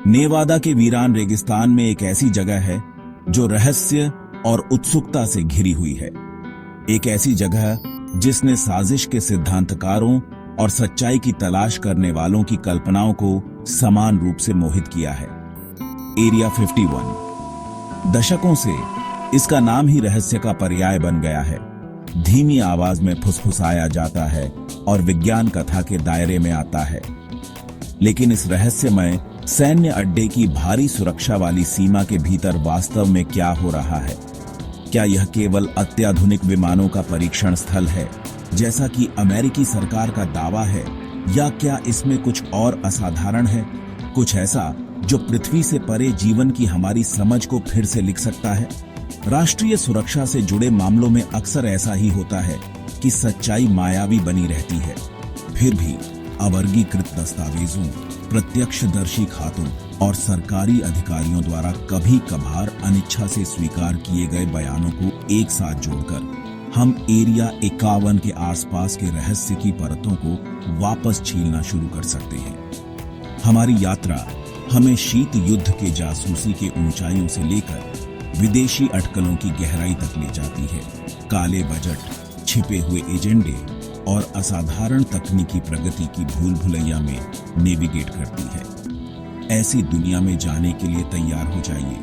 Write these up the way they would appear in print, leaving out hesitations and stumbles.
नेवादा के वीरान रेगिस्तान में एक ऐसी जगह है जो रहस्य और उत्सुकता से घिरी हुई है। एक ऐसी जगह जिसने साजिश के सिद्धांतकारों और सच्चाई की तलाश करने वालों की कल्पनाओं को समान रूप से मोहित किया है। एरिया 51। दशकों से इसका नाम ही रहस्य का पर्याय बन गया है। धीमी आवाज में फुसफुसाया जाता है और विज्ञान कथा के दायरे में आता है। लेकिन इस रहस्यमय सैन्य अड्डे की भारी सुरक्षा वाली सीमा के भीतर वास्तव में क्या हो रहा है? क्या यह केवल अत्याधुनिक विमानों का परीक्षण स्थल है, जैसा कि अमेरिकी सरकार का दावा है, या क्या इसमें कुछ और असाधारण है, कुछ ऐसा जो पृथ्वी से परे जीवन की हमारी समझ को फिर से लिख सकता है? राष्ट्रीय सुरक्षा से जुड़े मामलों में अक्सर ऐसा ही होता है कि सच्चाई मायावी बनी रहती है। फिर भी अवर्गीकृत दस्तावेजों, प्रत्यक्षदर्शी खातों और सरकारी अधिकारियों द्वारा कभी कभार अनिच्छा से स्वीकार किए गए बयानों को एक साथ जोड़कर हम एरिया 51 के आसपास के रहस्य की परतों को वापस छीलना शुरू कर सकते हैं। हमारी यात्रा हमें शीत युद्ध के जासूसी के ऊंचाइयों से लेकर विदेशी अटकलों की गहराई तक ले जाती है। काले बजट, छिपे हुए एजेंडे और असाधारण तकनीकी प्रगति की भूल भुलैया में नेविगेट करती है। ऐसी दुनिया में जाने के लिए तैयार हो जाइए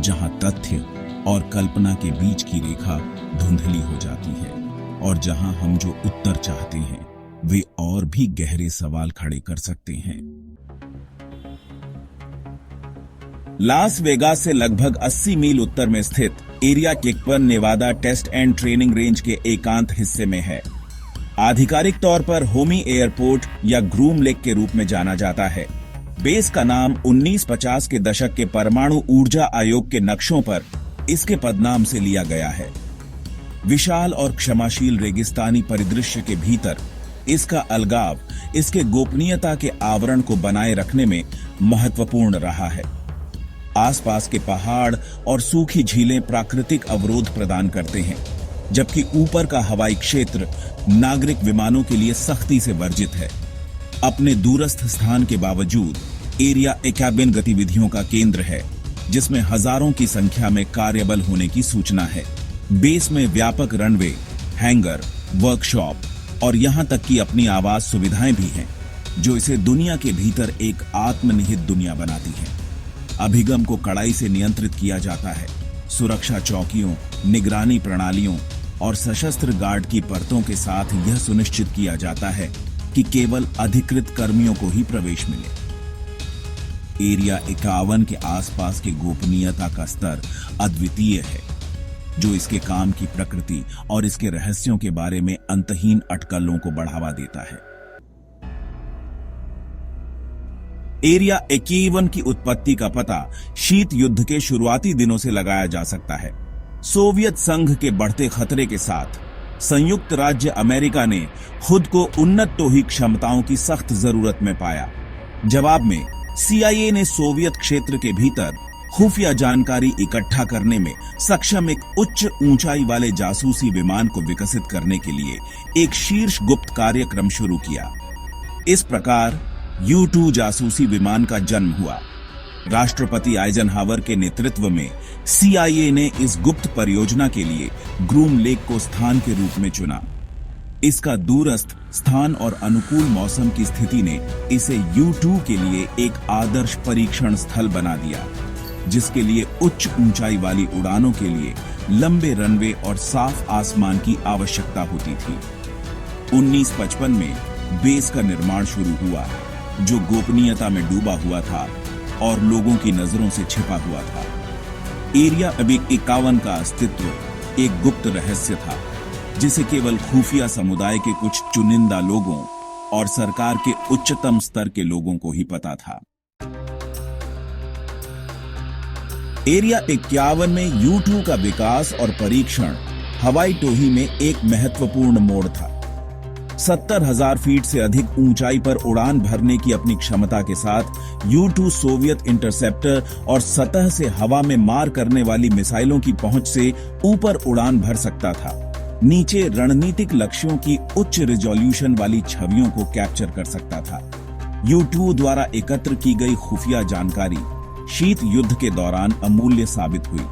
जहां तथ्य और कल्पना के बीच की रेखा धुंधली हो जाती है और जहां हम जो उत्तर चाहते हैं वे और भी गहरे सवाल खड़े कर सकते हैं। लास वेगास से लगभग 80 मील उत्तर में स्थित area 51 Nevada test and training range के एकांत हिस्से में है। आधिकारिक तौर पर होमी एयरपोर्ट या ग्रूम लेक के रूप में जाना जाता है। बेस का नाम 1950 के दशक के परमाणु ऊर्जा आयोग के नक्शों पर इसके पदनाम से लिया गया है। विशाल और क्षमाशील रेगिस्तानी परिदृश्य के भीतर इसका अलगाव इसके गोपनीयता के आवरण को बनाए रखने में महत्वपूर्ण रहा है। आसपास के पहाड़ और सूखी झीलें प्राकृतिक अवरोध प्रदान करते हैं, जबकि ऊपर का हवाई क्षेत्र नागरिक विमानों के लिए सख्ती से वर्जित है। अपने दूरस्थ स्थान के बावजूद एरिया 51 गतिविधियों का केंद्र है, जिसमें हजारों की संख्या में कार्यबल होने की सूचना है। बेस में व्यापक रनवे, हैंगर, वर्कशॉप और यहां तक कि अपनी आवास सुविधाएं भी हैं, जो इसे दुनिया के भीतर एक आत्मनिहित दुनिया बनाती है। अभिगम को कड़ाई से नियंत्रित किया जाता है। सुरक्षा चौकियों, निगरानी प्रणालियों और सशस्त्र गार्ड की परतों के साथ यह सुनिश्चित किया जाता है कि केवल अधिकृत कर्मियों को ही प्रवेश मिले। एरिया 51 के आसपास के गोपनीयता का स्तर अद्वितीय है, जो इसके काम की प्रकृति और इसके रहस्यों के बारे में अंतहीन अटकलों को बढ़ावा देता है। एरिया 51 की उत्पत्ति का पता शीत युद्ध के शुरुआती दिनों से लगाया जा सकता है। सोवियत संघ के बढ़ते खतरे के साथ संयुक्त राज्य अमेरिका ने खुद को उन्नत टोही क्षमताओं की सख्त जरूरत में पाया। जवाब में CIA ने सोवियत क्षेत्र के भीतर खुफिया जानकारी इकट्ठा करने में सक्षम एक उच्च ऊंचाई वाले जासूसी विमान को विकसित करने के लिए एक शीर्ष गुप्त कार्यक्रम शुरू किया। इस प्रकार U-2 जासूसी विमान का जन्म हुआ। राष्ट्रपति आइजनहावर के नेतृत्व में CIA ने इस गुप्त परियोजना के लिए ग्रूम लेक को स्थान के रूप में चुना। इसका दूरस्थ स्थान और अनुकूल मौसम की स्थिति ने इसे U-2 के लिए एक आदर्श परीक्षण स्थल बना दिया, जिसके लिए उच्च ऊंचाई वाली उड़ानों के लिए लंबे रनवे और साफ आसमान की आवश्यकता होती थी। 1955 में बेस का निर्माण शुरू हुआ, जो गोपनीयता में डूबा हुआ था और लोगों की नजरों से छिपा हुआ था। एरिया 51 का अस्तित्व एक गुप्त रहस्य था, जिसे केवल खुफिया समुदाय के कुछ चुनिंदा लोगों और सरकार के उच्चतम स्तर के लोगों को ही पता था। एरिया 51 में U-2 का विकास और परीक्षण हवाई टोही में एक महत्वपूर्ण मोड़ था। 70,000 फीट से अधिक ऊंचाई पर उड़ान भरने की अपनी क्षमता के साथ U-2 सोवियत इंटरसेप्टर और सतह से हवा में मार करने वाली मिसाइलों की पहुंच से ऊपर उड़ान भर सकता था। नीचे रणनीतिक लक्ष्यों की उच्च रिजोल्यूशन वाली छवियों को कैप्चर कर सकता था। U2 द्वारा एकत्र की गई खुफिया जानकारी शीत युद्ध के दौरान अमूल्य साबित हुई,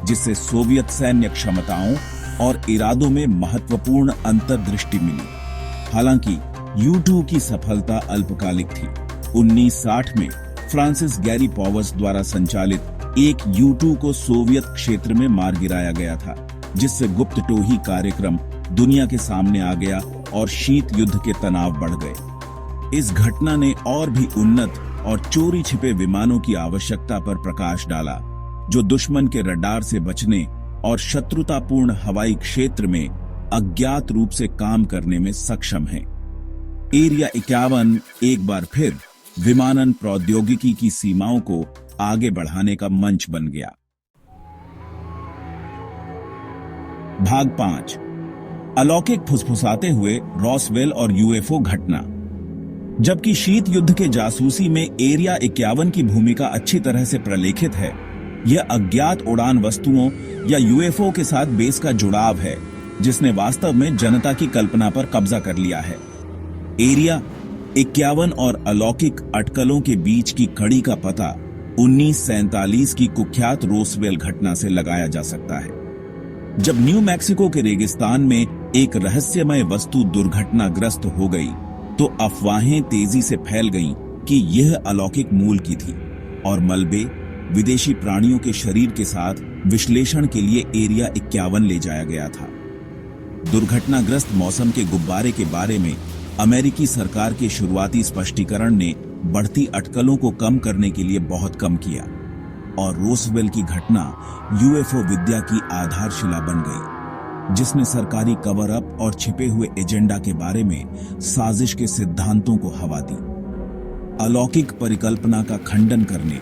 जिससे सोवियत सैन्य क्षमताओं और इरादों में महत्वपूर्ण अंतर्दृष्टि मिली। हालांकि U2 की सफलता अल्पकालिक थी। 1960 में फ्रांसिस गैरी पॉवर्स द्वारा संचालित एक U2 को सोवियत क्षेत्र में मार गिराया गया था, जिससे गुप्तटोही कार्यक्रम दुनिया के सामने आ गया और शीत युद्ध के तनाव बढ़ गए। इस घटना ने और भी उन्नत और चोरी छिपे विमानों की आवश्यकता पर प्रकाश डाला, जो दुश्मन के रडार से बचने और शत्रुतापूर्ण हवाई क्षेत्र में अज्ञात रूप से काम करने में सक्षम हैं। एरिया 51 एक बार फिर विमानन प्रौद्योगिकी की सीमाओं को आगे बढ़ाने का मंच बन गया। भाग 5, अलौकिक फुसफुसाते हुए रॉसवेल और यूएफओ घटना। जबकि शीत युद्ध के जासूसी में एरिया 51 की भूमिका अच्छी तरह से प्रलेखित है, यह अज्ञात उड़ान वस्तुओं या यूएफओ के साथ बेस का जुड़ाव है, जिसने वास्तव में जनता की कल्पना पर कब्जा कर लिया है। एरिया 51 और अलौकिक अटकलों के बीच की कड़ी का पता 1947 की कुख्यात रोसवेल घटना से लगाया जा सकता है, जब न्यू मैक्सिको के रेगिस्तान में एक रहस्यमय वस्तु दुर्घटनाग्रस्त हो गई तो अफवाहें तेजी से फैल गईं कि यह अलौकिक मूल की थी और मलबे विदेशी प्राणियों के शरीर के साथ विश्लेषण के लिए एरिया 51 ले जाया गया था। दुर्घटनाग्रस्त मौसम के गुब्बारे के बारे में अमेरिकी सरकार के शुरुआती स्पष्टीकरण ने बढ़ती अटकलों को कम करने के लिए बहुत कम किया और रोसवेल की घटना यूएफओ विद्या की आधारशिला बन गई, जिसने सरकारी कवर अप और छिपे हुए एजेंडा के बारे में साजिश के सिद्धांतों को हवा दी। अलौकिक परिकल्पना का खंडन करने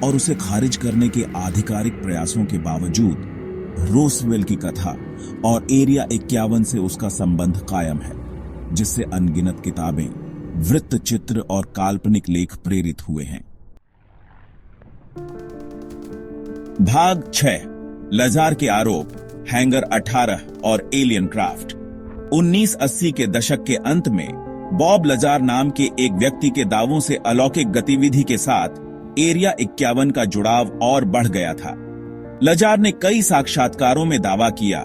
और उसे खारिज करने के आधिकारिक प्रयासों के बावजूद रोसवेल की कथा और एरिया 51 से उसका संबंध कायम है, जिससे अनगिनत किताबें, वृत्त चित्र और काल्पनिक लेख प्रेरित हुए हैं। भाग 6, लजार के आरोप, हैंगर 18 और एलियन क्राफ्ट। 1980 के दशक के अंत में बॉब लजार नाम के एक व्यक्ति के दावों से अलौकिक गतिविधि के साथ एरिया 51 का जुड़ाव और बढ़ गया था। लजार ने कई साक्षात्कारों में दावा किया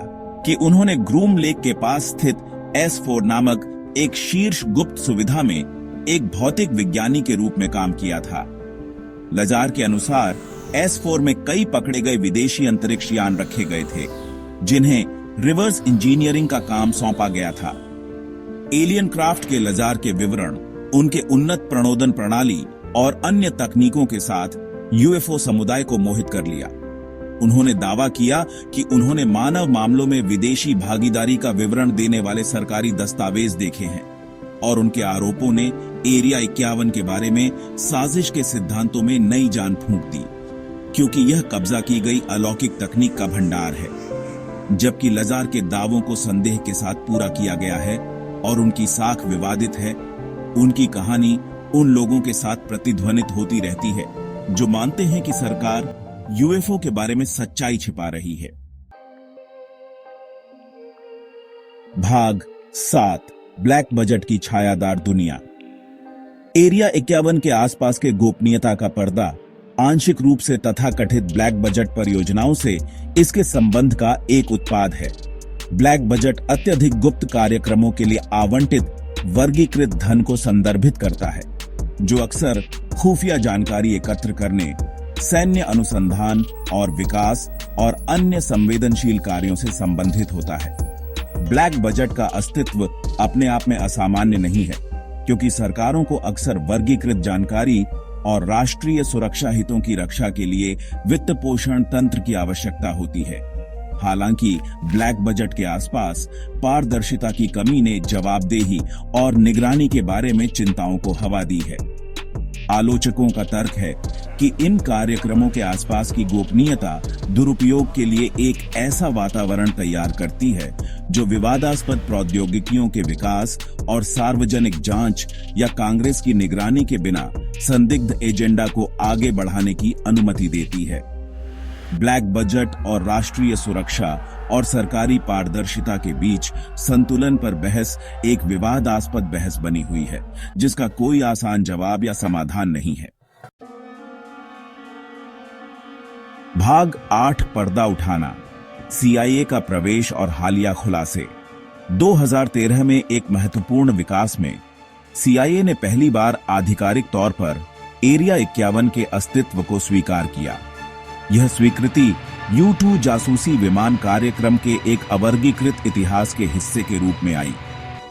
कि उन्होंने ग्रूम लेक के पास स्थित S4 नामक एक शीर्ष गुप्त सुविधा में एक भौतिक विज्ञानी के रूप में काम किया था। लजार के अनुसार S4 में कई पकड़े गए विदेशी अंतरिक्ष यान रखे गए थे, जिन्हें रिवर्स इंजीनियरिंग का काम सौंपा गया था। एलियन क्राफ्ट के लजार के विवरण उनके उन्नत प्रणोदन प्रणाली और अन्य तकनीकों के साथ यूएफओ समुदाय को मोहित कर लिया। उन्होंने दावा किया कि उन्होंने मानव मामलों में विदेशी भागीदारी का विवरण देने वाले सरकारी दस्तावेज देखे हैं और उनके आरोपों ने एरिया 51 के बारे में साजिश के सिद्धांतों में नई जान फूंक दी, क्योंकि यह कब्जा की गई अलौकिक तकनीक का भंडार है। जबकि लजार के दावों को संदेह के साथ पूरा किया गया है और उनकी साख विवादित है, उनकी कहानी उन लोगों के साथ प्रतिध्वनित होती रहती है जो मानते हैं कि सरकार यूएफओ के बारे में सच्चाई छिपा रही है। भाग 7, ब्लैक बजट की छायादार दुनिया। एरिया 51 के आसपास के गोपनीयता का पर्दा आंशिक रूप से तथाकथित ब्लैक बजट परियोजनाओं से इसके संबंध का एक उत्पाद है। ब्लैक बजट अत्यधिक गुप्त कार्यक्रमों के लिए आवंटित वर्गीकृत धन को संदर्भित करता है, जो अक्सर खुफिया जानकारी एकत्र करने, सैन्य अनुसंधान और विकास और अन्य संवेदनशील कार्यों से संबंधित होता है। ब्लैक बजट का अस्तित्व अपने आप में असामान्य नहीं है, क्योंकि सरकारों को अक्सर वर्गीकृत जानकारी और राष्ट्रीय सुरक्षा हितों की रक्षा के लिए वित्त पोषण तंत्र की आवश्यकता होती है। हालांकि ब्लैक बजट के आसपास पारदर्शिता की कमी ने जवाबदेही और निगरानी के बारे में चिंताओं को हवा दी है। आलोचकों का तर्क है कि इन कार्यक्रमों के आसपास की गोपनीयता दुरुपयोग के लिए एक ऐसा वातावरण तैयार करती है जो विवादास्पद प्रौद्योगिकियों के विकास और सार्वजनिक जांच या कांग्रेस की निगरानी के बिना संदिग्ध एजेंडा को आगे बढ़ाने की अनुमति देती है। ब्लैक बजट और राष्ट्रीय सुरक्षा और सरकारी पारदर्शिता के बीच संतुलन पर बहस एक विवादास्पद बहस बनी हुई है, जिसका कोई आसान जवाब या समाधान नहीं है। भाग 8, पर्दा उठाना, CIA का प्रवेश और हालिया खुलासे। 2013 में एक महत्वपूर्ण विकास में CIA ने पहली बार आधिकारिक तौर पर एरिया 51 के अस्तित्व को स्वीकार किया। यह स्वीकृति U-2 जासूसी विमान कार्यक्रम के एक अवर्गीकृत इतिहास के हिस्से के रूप में आई,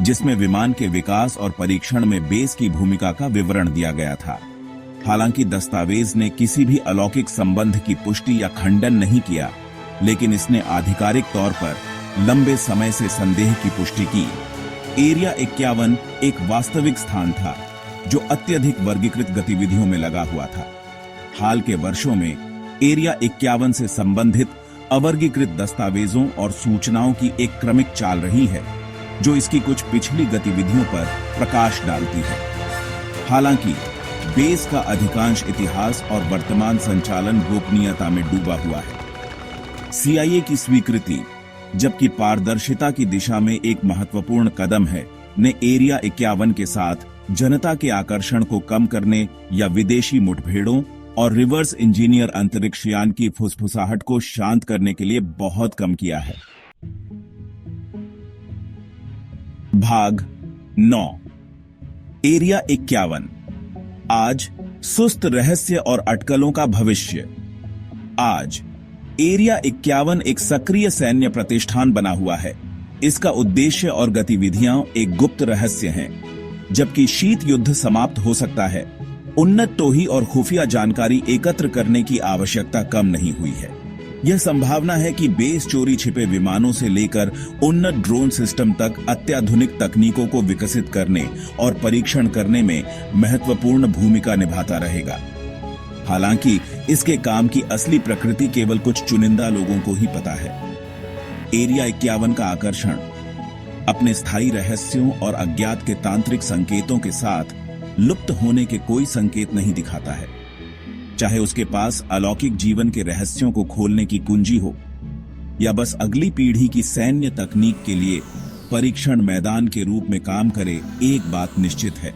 जिसमें विमान के विकास और परीक्षण में बेस की भूमिका का विवरण दिया गया था। हालांकि दस्तावेज ने किसी भी अलौकिक संबंध की पुष्टि या खंडन नहीं किया, लेकिन इसने आधिकारिक तौर पर लंबे समय से संदेह की पुष्टि की। एरिया 51 एक वास्तविक स्थान था जो अत्यधिक वर्गीकृत गतिविधियों में लगा हुआ था। हाल के वर्षों में एरिया 51 से संबंधित अवर्गीकृत दस्तावेजों और सूचनाओं की एक क्रमिक चाल रही है, जो इसकी कुछ पिछली गतिविधियों पर प्रकाश डालती है। हालांकि बेस का अधिकांश इतिहास और वर्तमान संचालन गोपनीयता में डूबा हुआ है। CIA की स्वीकृति, जबकि पारदर्शिता की दिशा में एक महत्वपूर्ण कदम है, ने एरिया 51 के साथ जनता के आकर्षण को कम करने या विदेशी मुठभेड़ों और रिवर्स इंजीनियर अंतरिक्ष यान की फुसफुसाहट को शांत करने के लिए बहुत कम किया है। भाग 9, एरिया 51, आज सुस्त रहस्य और अटकलों का भविष्य। आज एरिया 51 एक सक्रिय सैन्य प्रतिष्ठान बना हुआ है। इसका उद्देश्य और गतिविधियां एक गुप्त रहस्य हैं। जबकि शीत युद्ध समाप्त हो सकता है, उन्नत टोही और खुफिया जानकारी एकत्र करने की आवश्यकता कम नहीं हुई है। यह संभावना है कि बेस चोरी छिपे विमानों से लेकर उन्नत ड्रोन सिस्टम तक अत्याधुनिक तकनीकों को विकसित करने और परीक्षण करने में महत्वपूर्ण भूमिका निभाता रहेगा। हालांकि इसके काम की असली प्रकृति केवल कुछ चुनिंदा लोगों को ही पता है। एरिया 51 का आकर्षण अपने स्थायी रहस्यों और अज्ञात के तांत्रिक संकेतों के साथ लुप्त होने के कोई संकेत नहीं दिखाता है। चाहे उसके पास अलौकिक जीवन के रहस्यों को खोलने की कुंजी हो या बस अगली पीढ़ी की सैन्य तकनीक के लिए परीक्षण मैदान के रूप में काम करे, एक बात निश्चित है,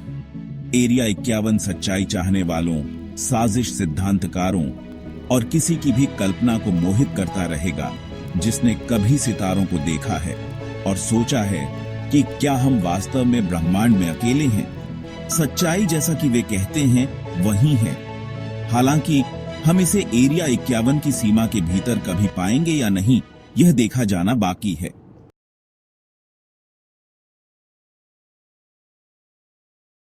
एरिया 51 सच्चाई चाहने वालों, साजिश सिद्धांतकारों और किसी की भी कल्पना को मोहित करता रहेगा जिसने कभी सितारों को देखा है और सोचा है कि क्या हम वास्तव में ब्रह्मांड में अकेले हैं। सच्चाई, जैसा कि वे कहते हैं, वही है। हालांकि हम इसे एरिया 51 की सीमा के भीतर कभी पाएंगे या नहीं, यह देखा जाना बाकी है।